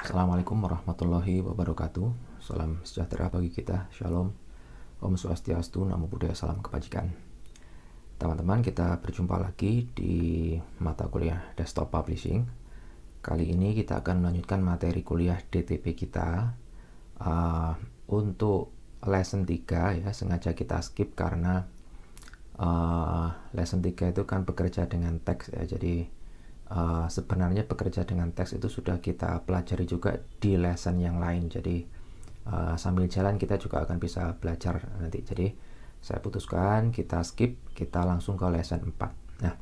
Assalamualaikum warahmatullahi wabarakatuh. Salam sejahtera bagi kita. Shalom. Om Swastiastu, Namo Buddhaya, salam kebajikan. Teman-teman, kita berjumpa lagi di mata kuliah Desktop Publishing. Kali ini kita akan melanjutkan materi kuliah DTP kita. Untuk lesson 3 ya, sengaja kita skip karena lesson 3 itu kan bekerja dengan teks ya. Jadi sebenarnya bekerja dengan teks itu sudah kita pelajari juga di lesson yang lain. Jadi sambil jalan kita juga akan bisa belajar nanti. Jadi saya putuskan kita skip, kita langsung ke lesson 4. Nah,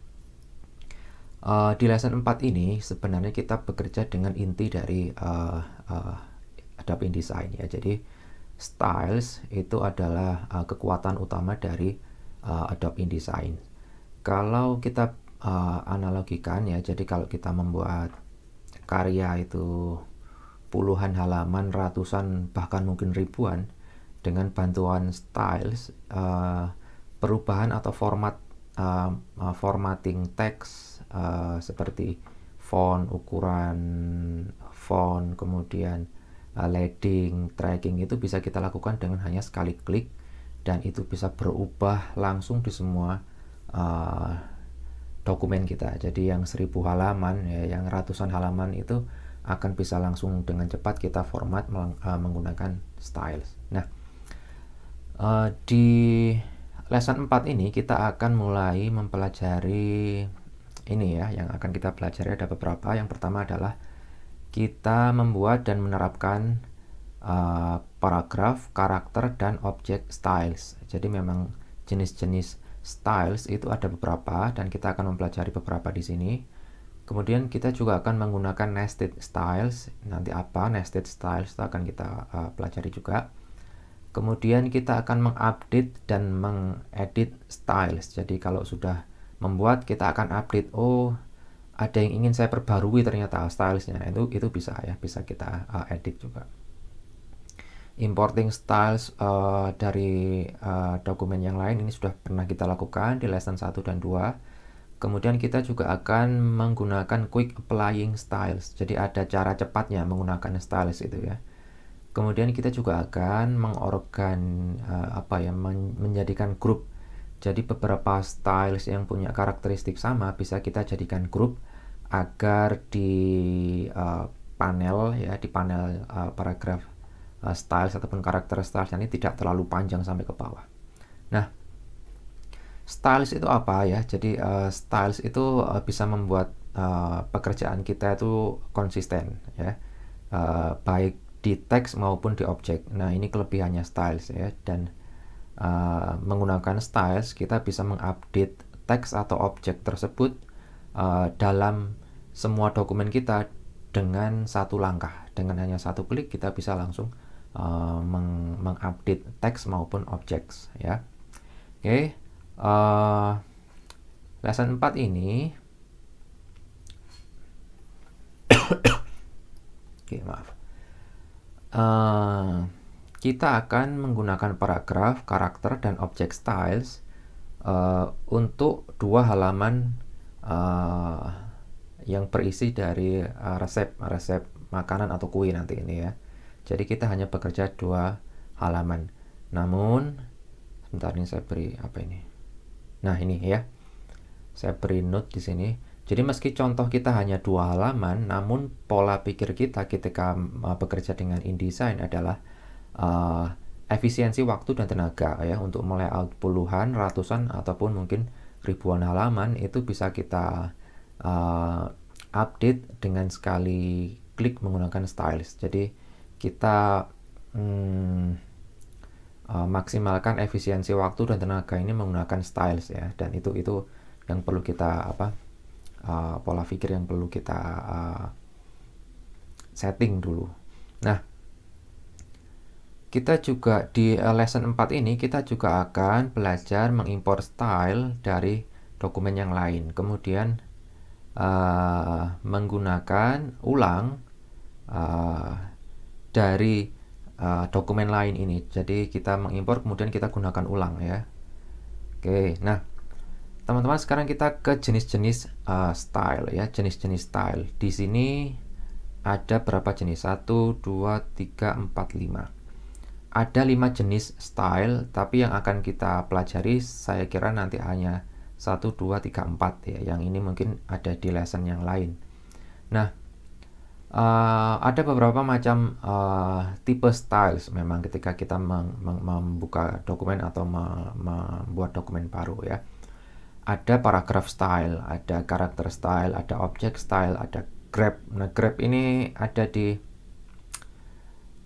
di lesson 4 ini sebenarnya kita bekerja dengan inti dari Adobe InDesign ya. Jadi styles itu adalah kekuatan utama dari Adobe InDesign. Kalau kita analogikan ya, jadi kalau kita membuat karya itu puluhan halaman, ratusan, bahkan mungkin ribuan, dengan bantuan styles, perubahan atau formatting teks seperti font, ukuran font, kemudian leading, tracking, itu bisa kita lakukan dengan hanya sekali klik, dan itu bisa berubah langsung di semua dokumen kita. Jadi yang 1000 halaman ya, yang ratusan halaman itu akan bisa langsung dengan cepat kita format menggunakan styles. Nah, di lesson 4 ini kita akan mulai mempelajari ini ya, yang akan kita pelajari ada beberapa. Yang pertama adalah kita membuat dan menerapkan paragraf, karakter, dan objek styles. Jadi memang jenis-jenis styles itu ada beberapa dan kita akan mempelajari beberapa di sini. Kemudian kita juga akan menggunakan nested styles. Nanti apa nested styles itu akan kita pelajari juga. Kemudian kita akan mengupdate dan mengedit styles. Jadi kalau sudah membuat, kita akan update. Oh, ada yang ingin saya perbarui ternyata stylesnya. Nah, itu bisa ya, bisa kita edit juga. Importing styles dari dokumen yang lain ini sudah pernah kita lakukan di lesson 1 dan 2. Kemudian kita juga akan menggunakan quick applying styles. Jadi ada cara cepatnya menggunakan styles itu ya. Kemudian kita juga akan menjadikan grup. Jadi beberapa styles yang punya karakteristik sama bisa kita jadikan grup agar di panel paragraf styles ataupun karakter styles ini tidak terlalu panjang sampai ke bawah. Nah, styles itu apa ya? Jadi styles itu bisa membuat pekerjaan kita itu konsisten ya, baik di teks maupun di objek. Nah, ini kelebihannya styles ya. Dan menggunakan styles kita bisa mengupdate teks atau objek tersebut dalam semua dokumen kita dengan satu langkah. Dengan hanya satu klik kita bisa langsung mengupdate teks maupun objeks ya. Oke, lesson 4 ini oke, maaf. Kita akan menggunakan paragraf, karakter, dan objek styles untuk 2 halaman yang berisi dari resep makanan atau kue nanti ini ya. Jadi kita hanya bekerja 2 halaman. Namun sebentar, ini saya beri apa ini? Nah, ini ya. Saya beri note di sini. Jadi meski contoh kita hanya 2 halaman, namun pola pikir kita ketika bekerja dengan InDesign adalah efisiensi waktu dan tenaga ya. Untuk melayout puluhan, ratusan, ataupun mungkin ribuan halaman itu bisa kita update dengan sekali klik menggunakan styles. Jadi kita maksimalkan efisiensi waktu dan tenaga ini menggunakan styles ya. Dan itu yang perlu kita pola pikir yang perlu kita setting dulu. Nah, kita juga di lesson 4 ini kita juga akan belajar mengimpor style dari dokumen yang lain. Kemudian menggunakan ulang dari dokumen lain ini. Jadi kita mengimpor kemudian kita gunakan ulang ya. Oke, nah teman-teman, sekarang kita ke jenis-jenis style ya, jenis-jenis style. Di sini ada berapa jenis? 1, 2, 3, 4, 5. Ada 5 jenis style, tapi yang akan kita pelajari saya kira nanti hanya 1, 2, 3, 4 ya. Yang ini mungkin ada di lesson yang lain. Nah, ada beberapa macam tipe styles memang ketika kita membuka dokumen atau membuat dokumen baru ya. Ada paragraph style, ada character style, ada object style, ada grep. Nah, grep ini ada di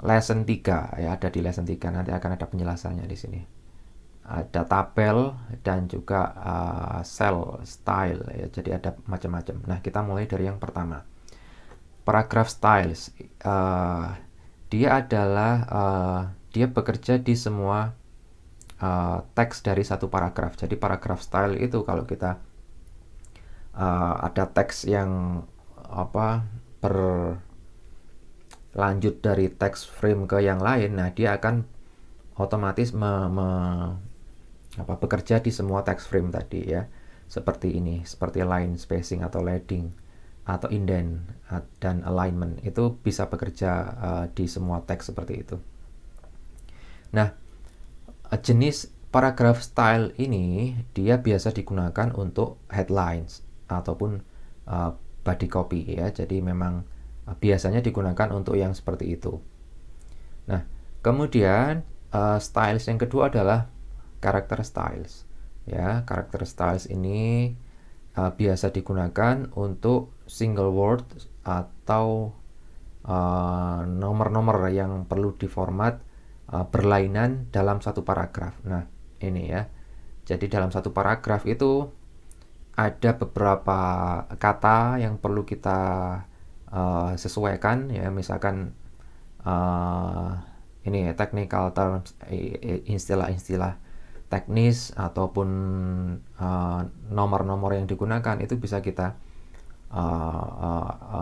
lesson 3 ya, ada di lesson 3, nanti akan ada penjelasannya di sini. Ada tabel dan juga cell style ya, jadi ada macam-macam. Nah, kita mulai dari yang pertama. Paragraph styles. Dia adalah dia bekerja di semua teks dari satu paragraf. Jadi paragraph style itu kalau kita ada teks yang lanjut dari teks frame ke yang lain, nah dia akan otomatis bekerja di semua teks frame tadi ya, seperti ini, seperti line spacing atau leading atau indent dan alignment itu bisa bekerja di semua teks seperti itu. Nah, jenis paragraph style ini dia biasa digunakan untuk headlines ataupun body copy ya, jadi memang biasanya digunakan untuk yang seperti itu. Nah, kemudian styles yang kedua adalah character styles. Ya, character styles ini biasa digunakan untuk single word atau nomor-nomor yang perlu diformat berlainan dalam satu paragraf. Nah, ini ya. Jadi dalam satu paragraf itu ada beberapa kata yang perlu kita sesuaikan ya, misalkan ini technical terms, istilah-istilah teknis ataupun nomor-nomor yang digunakan itu bisa kita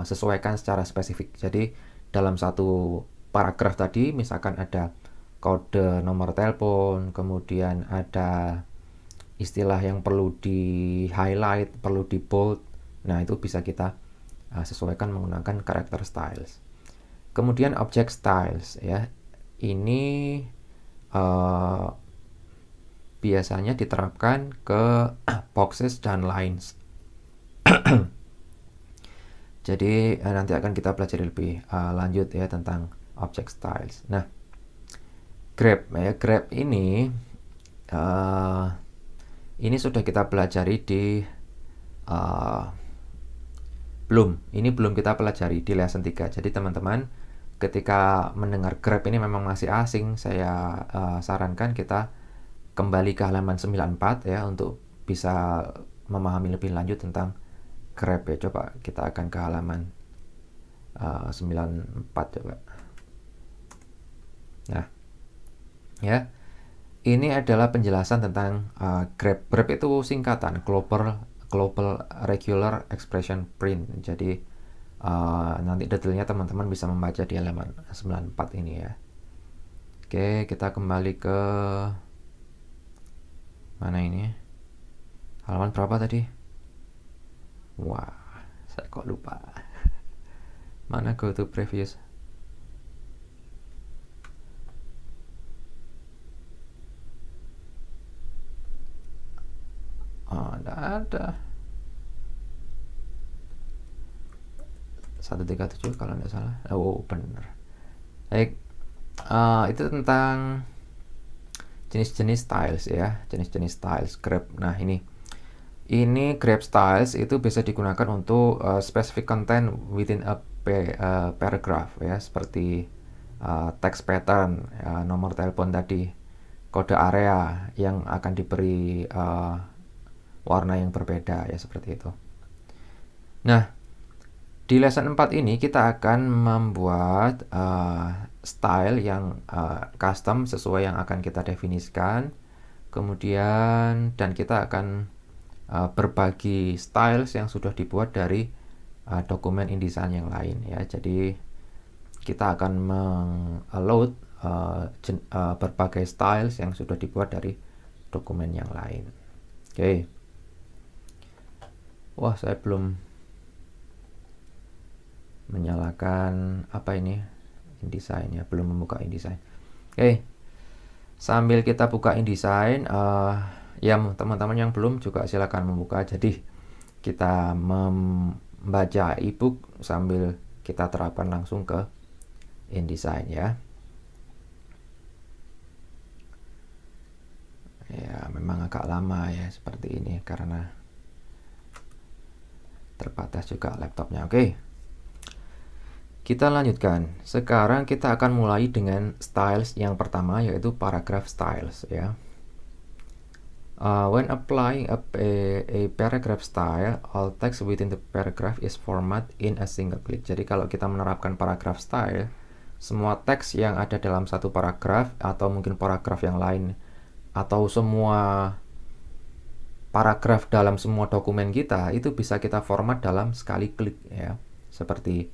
sesuaikan secara spesifik. Jadi dalam satu paragraf tadi misalkan ada kode nomor telepon, kemudian ada istilah yang perlu di highlight, perlu di bold. Nah, itu bisa kita sesuaikan menggunakan character styles. Kemudian object styles ya, ini biasanya diterapkan ke boxes dan lines. Jadi nanti akan kita pelajari lebih lanjut ya tentang object styles. Nah, grep ya, grep ini sudah kita pelajari di ini belum kita pelajari di lesson 3. Jadi teman-teman ketika mendengar grep ini memang masih asing, saya sarankan kita kembali ke halaman 94 ya untuk bisa memahami lebih lanjut tentang grep ya. Coba kita akan ke halaman 94 coba. Nah, ya. Ini adalah penjelasan tentang grep. Grep itu singkatan Global Regular Expression Print. Jadi nanti detailnya teman-teman bisa membaca di halaman 94 ini ya. Oke, kita kembali ke mana ini? Halaman berapa tadi? Wah, saya kok lupa. Mana go to previous? Tidak ada. 137 kalau tidak salah. Oh, benar. Baik. Itu tentang jenis-jenis styles ya, jenis-jenis styles grep. Nah, ini grep styles itu bisa digunakan untuk specific content within a paragraph ya, seperti text pattern, nomor telepon tadi, kode area yang akan diberi warna yang berbeda ya, seperti itu. Nah, di lesson 4 ini kita akan membuat style yang custom sesuai yang akan kita definisikan. Kemudian dan kita akan berbagi styles yang sudah dibuat dari dokumen InDesign yang lain ya. Jadi kita akan meng-load berbagai styles yang sudah dibuat dari dokumen yang lain. Oke. Wah, saya belum menyalakan apa ini, InDesign ya, belum membuka InDesign. Oke, sambil kita buka InDesign, ya teman-teman yang belum juga silakan membuka. Jadi kita membaca ebook sambil kita terapkan langsung ke InDesign ya. Ya memang agak lama ya seperti ini karena terbatas juga laptopnya. Oke, kita lanjutkan. Sekarang kita akan mulai dengan styles yang pertama, yaitu paragraph styles ya. When applying a paragraph style, all text within the paragraph is formatted in a single click. Jadi kalau kita menerapkan paragraph style, semua teks yang ada dalam satu paragraf atau mungkin paragraf yang lain atau semua paragraf dalam semua dokumen kita itu bisa kita format dalam sekali klik ya. Seperti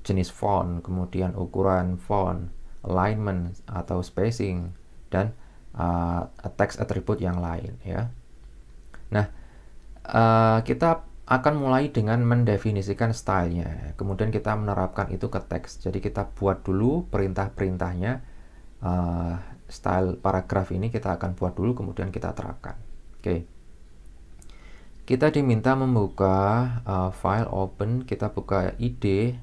jenis font, kemudian ukuran font, alignment atau spacing, dan text attribute yang lain ya. Nah, kita akan mulai dengan mendefinisikan stylenya, kemudian kita menerapkan itu ke teks. Jadi kita buat dulu perintah-perintahnya, style paragraf ini kita akan buat dulu, kemudian kita terapkan. Oke. Kita diminta membuka file open, kita buka id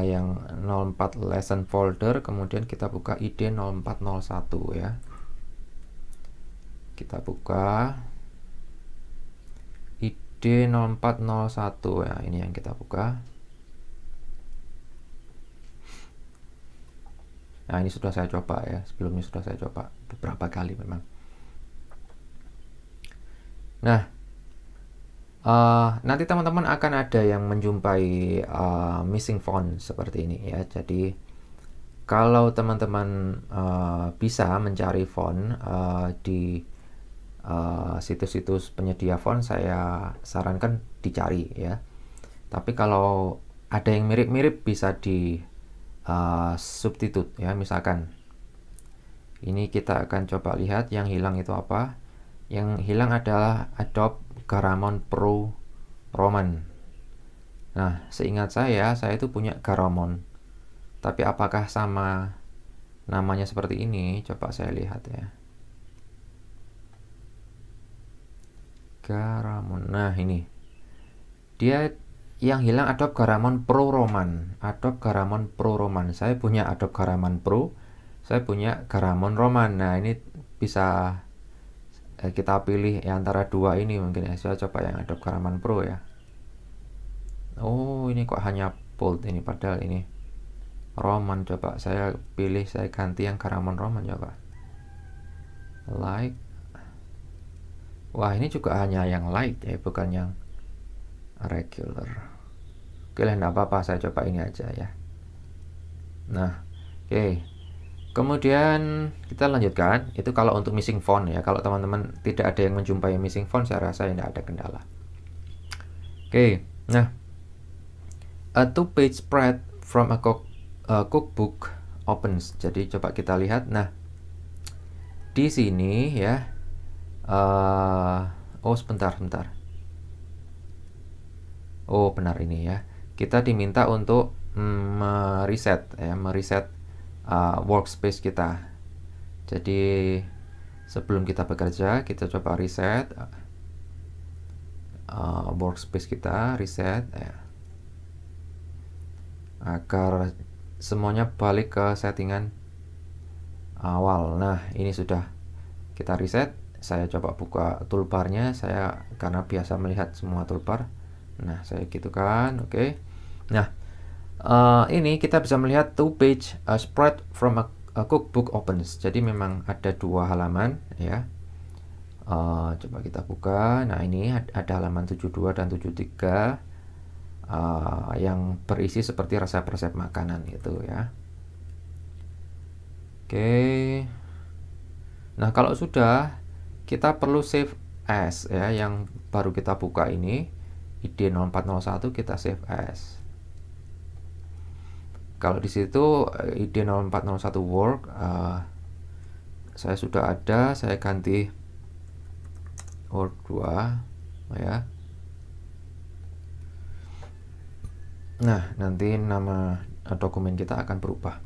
yang 04 lesson folder, kemudian kita buka id 0401 ya. Kita buka id 0401 ya, ini yang kita buka. Nah, ini sudah saya coba ya, sebelumnya sudah saya coba beberapa kali memang. Nah, nanti teman-teman akan ada yang menjumpai missing font seperti ini ya. Jadi kalau teman-teman bisa mencari font di situs-situs penyedia font, saya sarankan dicari ya. Tapi kalau ada yang mirip-mirip bisa di substitute ya. Misalkan ini kita akan coba lihat yang hilang itu apa. Yang hilang adalah Adobe Garamond Pro Roman. Nah, seingat saya itu punya Garamond. Tapi apakah sama namanya seperti ini? Coba saya lihat ya. Garamond. Nah, ini. Dia yang hilang Adobe Garamond Pro Roman. Adobe Garamond Pro Roman. Saya punya Adobe Garamond Pro. Saya punya Garamond Roman. Nah, ini bisa kita pilih antara dua ini mungkin ya. Saya coba yang Adobe Garamond Pro ya. Oh, ini kok hanya bold ini, padahal ini Roman. Coba saya pilih, saya ganti yang Garamond Roman coba. Light. Wah, ini juga hanya yang light ya, bukan yang regular. Oke lah, enggak apa-apa, saya coba ini aja ya. Nah, oke. Kemudian kita lanjutkan, itu kalau untuk missing font ya. Kalau teman-teman tidak ada yang menjumpai missing font, saya rasa tidak ada kendala. Oke, nah, a two-page spread from a cookbook opens. Jadi coba kita lihat. Nah, di sini ya, oh sebentar. Oh benar ini ya. Kita diminta untuk mereset workspace kita. Jadi sebelum kita bekerja, kita coba reset workspace kita, reset ya, agar semuanya balik ke settingan awal. Nah, ini sudah kita reset. Saya coba buka toolbarnya, saya karena biasa melihat semua toolbar. Nah, saya gitu kan, oke. Nah, ini kita bisa melihat two page spread from a cookbook opens. Jadi memang ada dua halaman ya. Coba kita buka. Nah, ini ada halaman 72 dan 73 yang berisi seperti resep-resep makanan itu ya. Oke. Nah, kalau sudah, kita perlu save as ya, yang baru kita buka ini id 0401, kita save as. Kalau di situ id 0401 work, saya sudah ada, saya ganti Word 2 ya. Nah, nanti nama dokumen kita akan berubah.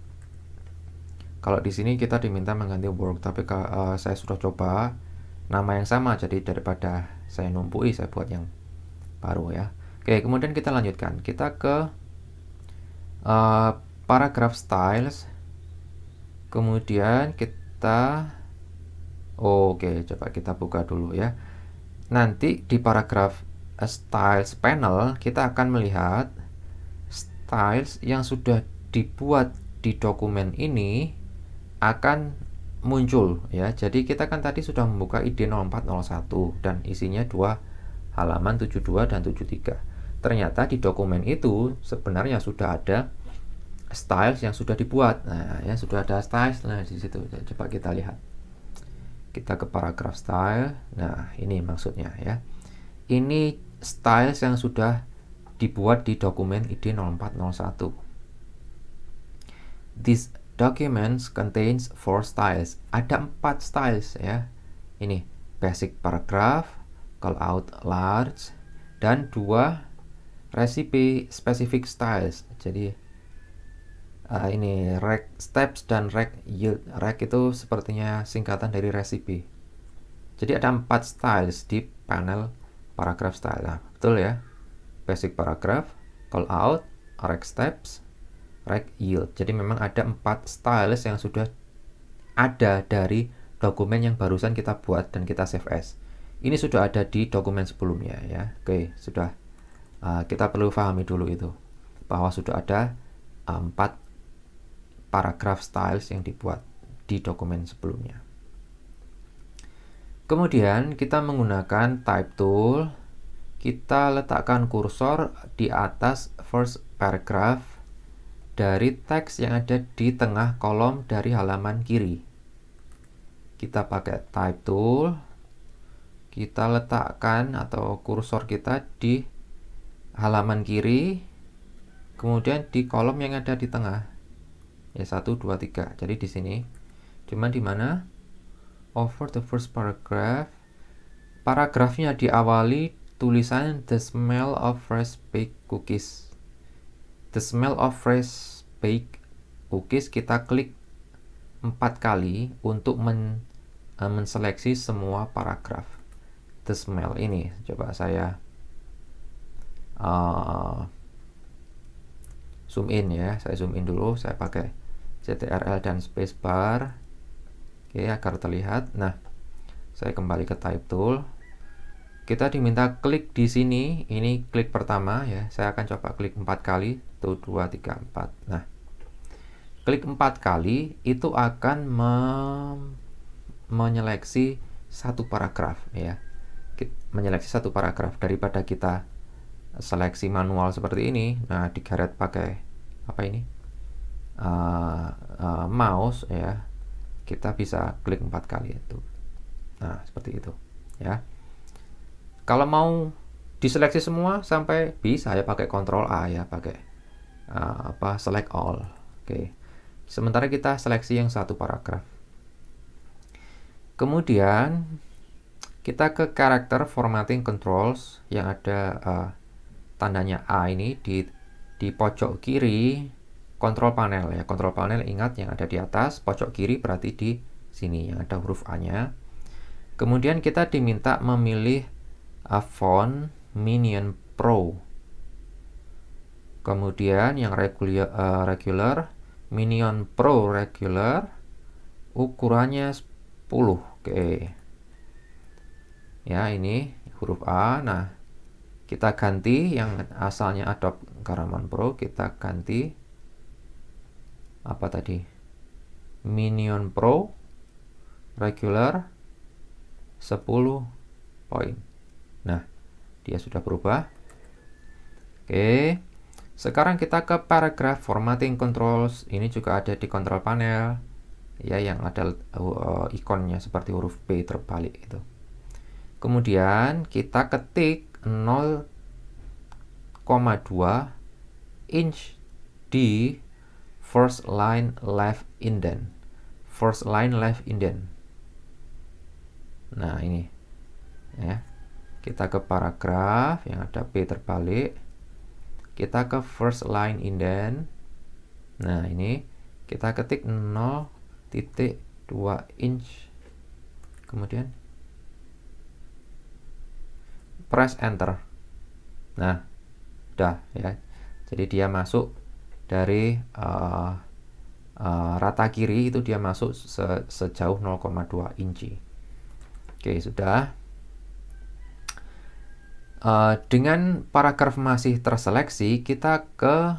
Kalau di sini kita diminta mengganti work, tapi saya sudah coba nama yang sama, jadi daripada saya numpui, saya buat yang baru ya. Oke, kemudian kita lanjutkan. Kita ke paragraph styles. Kemudian kita oke, coba kita buka dulu ya. Nanti di paragraph styles panel kita akan melihat styles yang sudah dibuat di dokumen ini akan muncul ya. Jadi kita kan tadi sudah membuka ID 0401 dan isinya dua halaman 72 dan 73. Ternyata di dokumen itu sebenarnya sudah ada styles yang sudah dibuat. Nah, ya sudah ada styles. Nah, di situ coba kita lihat. Kita ke paragraph style. Nah, ini maksudnya ya. Ini styles yang sudah dibuat di dokumen ID 0401. This documents contains 4 styles. Ada 4 styles ya. Ini basic paragraph, call out large, dan 2 recipe specific styles. Jadi ini rec steps dan rec yield. Rec itu sepertinya singkatan dari recipe. Jadi ada 4 styles di panel paragraph style. Nah, betul ya. Basic paragraph, call out, rec steps, rec yield. Jadi memang ada 4 styles yang sudah ada dari dokumen yang barusan kita buat dan kita save as. Ini sudah ada di dokumen sebelumnya ya. Oke, sudah. Kita perlu pahami dulu itu bahwa sudah ada 4 paragraph styles yang dibuat di dokumen sebelumnya. Kemudian kita menggunakan type tool. Kita letakkan kursor di atas first paragraph dari teks yang ada di tengah kolom dari halaman kiri. Kita pakai type tool. Kita letakkan atau kursor kita di halaman kiri, kemudian di kolom yang ada di tengah. Ya 1 2 3. Jadi di sini. Cuman di mana? Over the first paragraph. Paragrafnya diawali tulisan the smell of fresh baked cookies. The smell of fresh baked cookies kita klik 4 kali untuk menseleksi semua paragraf. The smell ini coba saya zoom in ya. Saya zoom in dulu. Saya pakai CTRL dan spacebar. Oke, agar terlihat. Nah, saya kembali ke type tool. Kita diminta klik di sini. Ini klik pertama ya. Saya akan coba klik 4 kali. 1 2 3 4. Nah, klik 4 kali itu akan menyeleksi satu paragraf ya. Menyeleksi satu paragraf daripada kita seleksi manual seperti ini. Nah, digaret pakai apa ini? Mouse ya. Kita bisa klik 4 kali itu. Nah, seperti itu ya. Kalau mau diseleksi semua sampai bisa ya pakai Ctrl A ya, pakai select all. Oke. Sementara kita seleksi yang satu paragraf. Kemudian kita ke character formatting controls yang ada tandanya A ini di pojok kiri. Kontrol panel ya, kontrol panel ingat yang ada di atas, pojok kiri berarti di sini yang ada huruf A-nya. Kemudian kita diminta memilih font Minion Pro. Kemudian yang regular Minion Pro regular ukurannya 10. Oke. Ya, ini huruf A. Nah, kita ganti yang asalnya Adobe Garaman Pro, kita ganti apa tadi? Minion Pro regular 10 poin. Nah, dia sudah berubah. Oke. Sekarang kita ke paragraph formatting controls. Ini juga ada di control panel. Ya, yang ada ikonnya seperti huruf P terbalik itu. Kemudian kita ketik 0,2 inch di first line left indent. First line left indent. Nah, ini ya. Kita ke paragraf yang ada P terbalik. kita ke first line indent. Nah, ini kita ketik 0.2 inch, kemudian press enter. Nah, udah ya. Jadi dia masuk dari rata kiri itu, dia masuk sejauh 0,2 inci. Oke, sudah. Dengan paragraf masih terseleksi, kita ke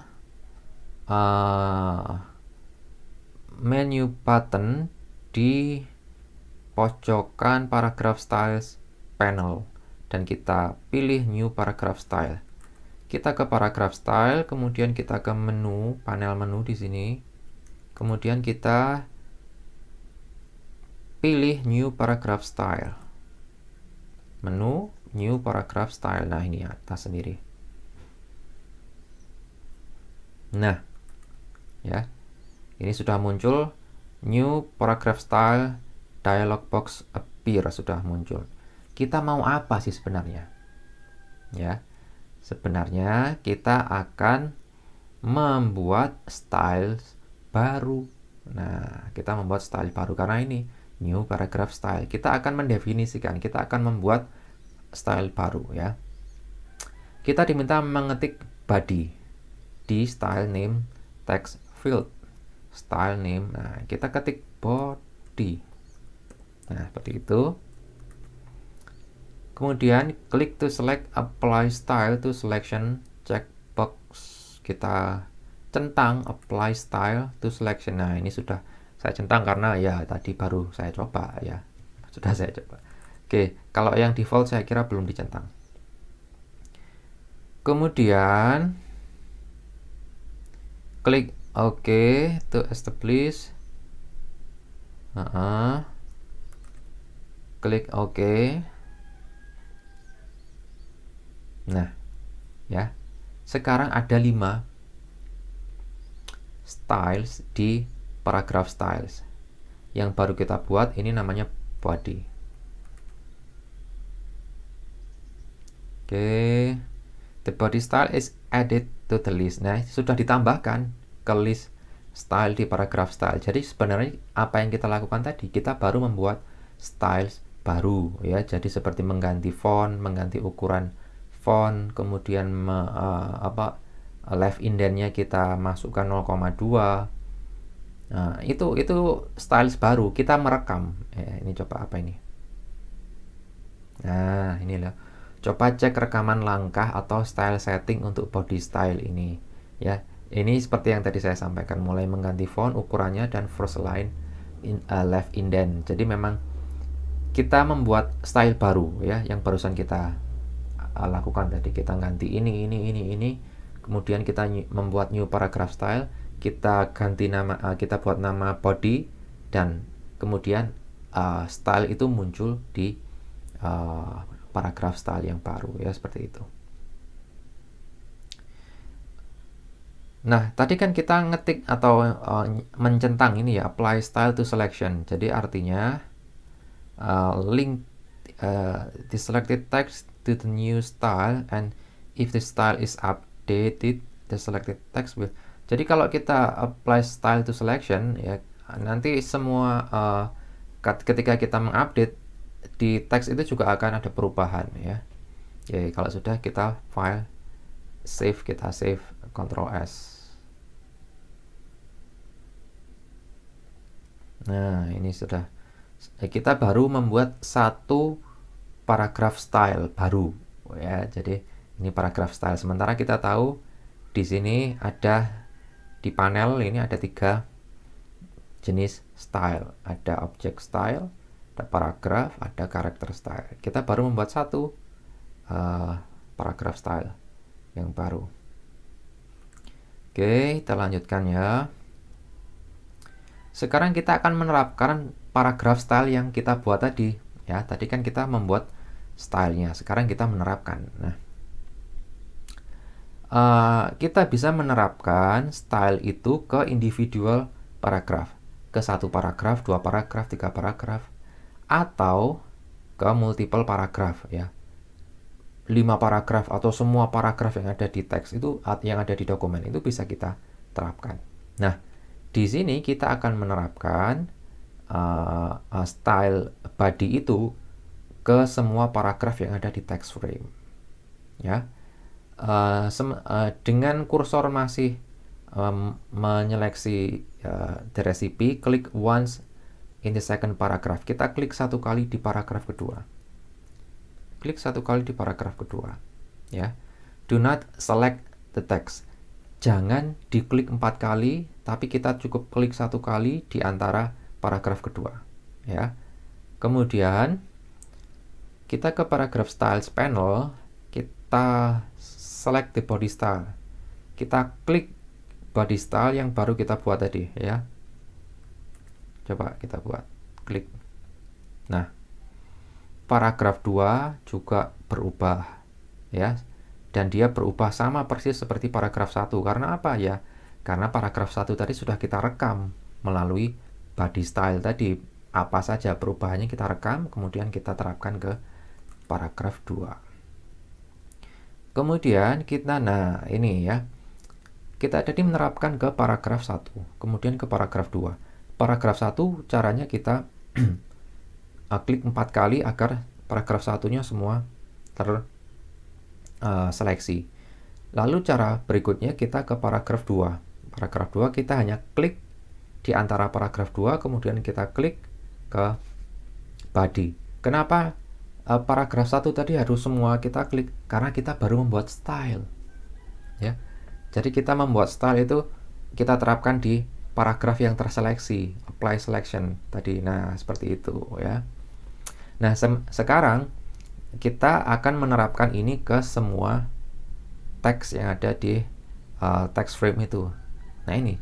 menu button di pojokan paragraph styles panel dan kita pilih new paragraph style. Kita ke paragraph style, kemudian kita ke menu, panel menu di sini. Kemudian kita pilih new paragraph style. Menu new paragraph style. Nah, ini atas sendiri. Nah, ya. Ini sudah muncul new paragraph style, dialog box appear sudah muncul. Kita mau apa sih sebenarnya? Ya. Sebenarnya kita akan membuat style baru. Nah, kita membuat style baru karena ini new paragraph style. Kita akan mendefinisikan, kita akan membuat style baru ya. Kita diminta mengetik body di style name text field. Style name. Nah, kita ketik body. Nah, seperti itu. Kemudian klik to select apply style to selection checkbox. Kita centang apply style to selection. Nah, ini sudah saya centang karena ya tadi baru saya coba ya. Sudah saya coba. Oke, kalau yang default saya kira belum dicentang. Kemudian klik OK to establish. Klik OK. Nah, ya. Sekarang ada 5 styles di paragraph styles. Yang baru kita buat ini namanya body. Oke. The body style is added to the list. Nah, sudah ditambahkan ke list style di paragraph style. Jadi sebenarnya apa yang kita lakukan tadi, kita baru membuat styles baru ya. Jadi seperti mengganti font, mengganti ukuran font, kemudian left indentnya kita masukkan 0,2. Nah, itu styles baru. Kita merekam. Ya, ini coba apa ini? Nah, inilah. Coba cek rekaman langkah atau style setting untuk body style ini ya. Ini seperti yang tadi saya sampaikan, mulai mengganti font, ukurannya, dan first line left indent. Jadi memang kita membuat style baru ya, yang barusan kita lakukan tadi. Kita ganti ini. Kemudian kita membuat new paragraph style, kita ganti nama, kita buat nama body, dan kemudian style itu muncul di paragraph style yang baru ya, seperti itu. Nah, tadi kan kita ngetik atau mencentang ini ya, apply style to selection. Jadi artinya link the selected text to the new style, and if the style is updated, the selected text will. Jadi kalau kita apply style to selection ya, nanti semua ketika kita mengupdate di teks itu juga akan ada perubahan ya. Oke, kalau sudah kita file save, kita save Ctrl S. Nah, ini sudah. Kita baru membuat satu paragraph style baru ya. Jadi ini paragraph style. Sementara kita tahu di sini ada di panel ini ada 3 jenis style. Ada object style, ada paragraph, ada character style. Kita baru membuat satu paragraph style yang baru. Oke, kita lanjutkan ya. Sekarang kita akan menerapkan paragraph style yang kita buat tadi ya. Tadi kan kita membuat stylenya, sekarang kita menerapkan. Nah, kita bisa menerapkan style itu ke individual paragraph, ke 1 paragraph, 2 paragraph, 3 paragraph, atau ke multiple paragraph ya. 5 paragraf atau semua paragraf yang ada di teks itu, yang ada di dokumen itu bisa kita terapkan. Nah, di sini kita akan menerapkan style body itu ke semua paragraf yang ada di text frame. Ya, dengan kursor masih menyeleksi the recipe, klik once in the second paragraph. Kita klik satu kali di paragraf kedua. Klik satu kali di paragraf kedua. Ya, do not select the text. Jangan diklik 4 kali, tapi kita cukup klik satu kali di antara paragraf kedua. Ya, kemudian kita ke paragraph styles panel, kita select the body style. Kita klik body style yang baru kita buat tadi, ya. Coba kita buat, klik. Nah, paragraf 2 juga berubah, ya. Dan dia berubah sama persis seperti paragraf 1. Karena apa ya? Karena paragraf 1 tadi sudah kita rekam melalui body style tadi. Apa saja perubahannya kita rekam, kemudian kita terapkan ke paragraf 2. Kemudian kita, nah ini ya, kita tadi menerapkan ke paragraf 1, kemudian ke paragraf 2. Paragraf 1 caranya kita klik 4 kali agar paragraf 1-nya semua terseleksi. Lalu cara berikutnya kita ke paragraf 2. Paragraf 2 kita hanya klik di antara paragraf 2, kemudian kita klik ke body. Kenapa paragraf 1 tadi harus semua kita klik? Karena kita baru membuat style, ya. Jadi kita membuat style itu kita terapkan di paragraf yang terseleksi, apply selection tadi. Nah, seperti itu ya. Nah, sekarang kita akan menerapkan ini ke semua teks yang ada di text frame itu. Nah, ini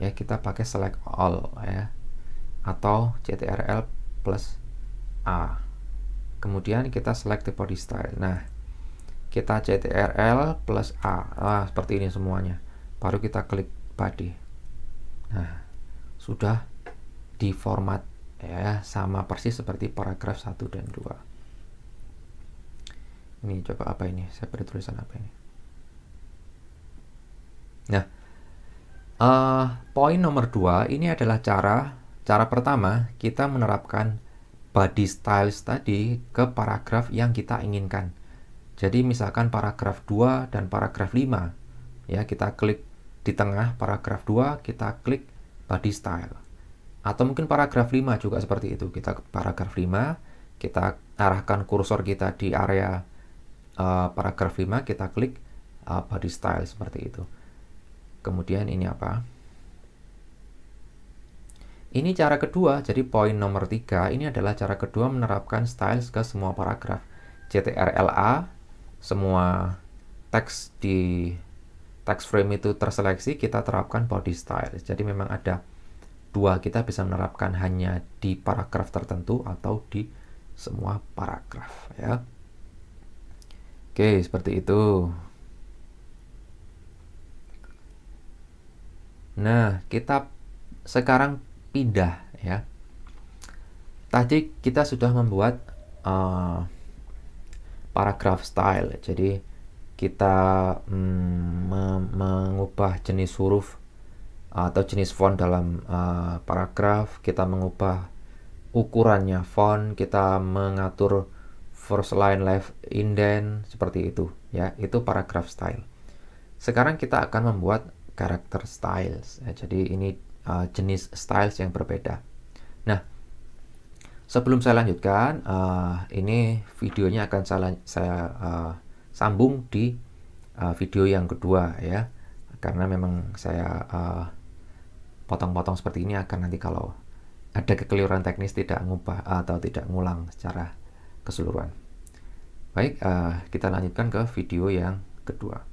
ya, kita pakai select all ya, atau CTRL plus A. Kemudian kita select the body style. Nah, kita CTRL plus A. Seperti ini semuanya. Baru kita klik body. Nah, sudah di format ya, sama persis seperti paragraf 1 dan 2. Ini coba apa ini? Saya beri tulisan apa ini? Nah, poin nomor 2 ini adalah cara pertama kita menerapkan body styles tadi ke paragraf yang kita inginkan. Jadi misalkan paragraf 2 dan paragraf 5 ya, kita klik di tengah paragraf 2, kita klik body style. Atau mungkin paragraf 5 juga seperti itu. Kita ke paragraf 5, kita arahkan kursor kita di area paragraf 5, kita klik body style seperti itu. Kemudian ini apa? Ini cara kedua, jadi poin nomor 3 ini adalah cara kedua menerapkan styles ke semua paragraf. CTRL-A, semua teks di text frame itu terseleksi, kita terapkan body style. Jadi memang ada dua, kita bisa menerapkan hanya di paragraf tertentu atau di semua paragraf ya. Oke, seperti itu. Nah, kita sekarang pindah ya. Tadi kita sudah membuat paragraph style. Jadi kita mengubah jenis huruf atau jenis font dalam paragraf, kita mengubah ukurannya font, kita mengatur first line left indent seperti itu ya. Itu paragraph style. Sekarang kita akan membuat character styles ya. Jadi ini jenis styles yang berbeda. Nah, sebelum saya lanjutkan, ini videonya akan saya sambung di video yang kedua ya, karena memang saya potong-potong seperti ini akan nanti kalau ada kekeliruan teknis tidak ngubah atau tidak ngulang secara keseluruhan. Baik, kita lanjutkan ke video yang kedua.